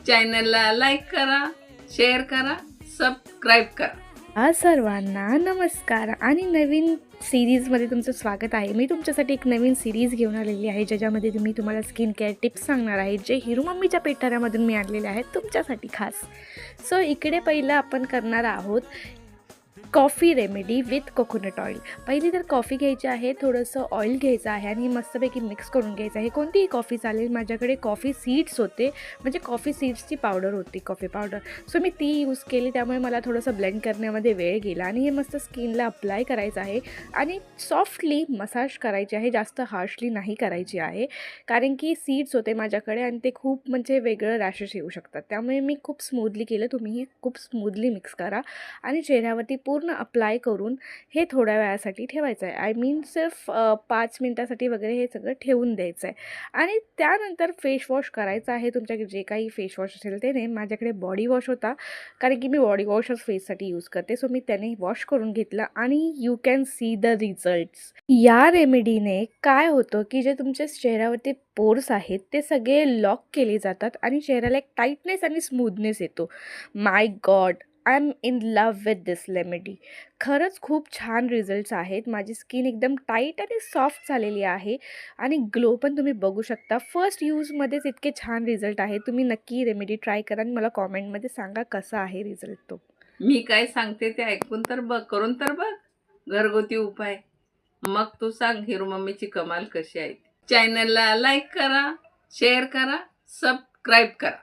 चॅनलला लाईक करा, शेअर करा, सबस्क्राईब करा. सर्वांना नमस्कार आणि नवीन सिरीजमध्ये तुमचं स्वागत आहे. मी तुमच्यासाठी एक नवीन सिरीज घेऊन आलेली आहे, ज्याच्यामध्ये मी तुम्हाला स्किन केअर टिप्स सांगणार आहे, जे हिरू मम्मीच्या पिटाऱ्यामधून मी आणलेले आहेत तुमच्यासाठी खास. सो इकडे पहिलं आपण करणार आहोत coffee remedy with coconut oil. पहिली तर कॉफी घ्यायची आहे, थोडंसं ऑइल घ्यायचं आहे आणि मस्तपैकी मिक्स करून घ्यायचं आहे. कोणतीही कॉफी चालेल. माझ्याकडे कॉफी सीड्स होते, म्हणजे कॉफी सीड्सची पावडर होती, कॉफी पावडर. सो मी ती यूज केली, त्यामुळे मला थोडंसं ब्लेंड करण्यामध्ये वेळ गेला. आणि हे मस्त स्किनला अप्लाय करायचं आहे आणि सॉफ्टली मसाज करायची आहे, जास्त हार्शली नाही करायची आहे, कारण की सीड्स होते माझ्याकडे आणि ते खूप म्हणजे वेगळं रॅशेस येऊ शकतात. त्यामुळे मी खूप स्मूथली केलं. तुम्हीही खूप स्मूथली मिक्स करा आणि चेहऱ्यावरती पूर्ण अप्लाय करून हे थोड्या वेळासाठी ठेवायचं आहे. आय मीन सिर्फ 5 मिनटासाठी वगैरे हे सगळं ठेवून द्यायचं आहे. आणि त्यानंतर फेस वॉश करायचं आहे. तुमच्याकडे जे काही फेस वॉश असेल ते नाही, माझ्याकडे बॉडी वॉश होता, कारण की मी बॉडी वॉशच फेससाठी यूज करते. सो मी त्याने वॉश करून घेतलं आणि you can see the results. या रेमेडीने काय होतं की जे तुमच्या चेहऱ्यावरती पोर्स आहेत ते सगळे लॉक केले जातात आणि चेहऱ्याला एक टाईटनेस आणि स्मूथनेस येतो. My God, I am in love with this remedy. खरंच खूप छान रिझल्ट्स आहेत. माझी स्किन एकदम टाईट आणि सॉफ्ट झालेली आहे आणि ग्लो पण तुम्ही बघू शकता. फर्स्ट यूजमध्येच इतके छान रिझल्ट आहे. तुम्ही नक्की रेमेडी ट्राय करा आणि मला कॉमेंटमध्ये सांगा कसा आहे रिझल्ट तो. मी काय सांगते ते ऐकून तर बघ, करून तर बघ घरगुती उपाय. मग तू सांग हिरू मम्मीची कमाल कशी आहे. चॅनलला लाईक करा, शेअर करा, सबस्क्राईब करा.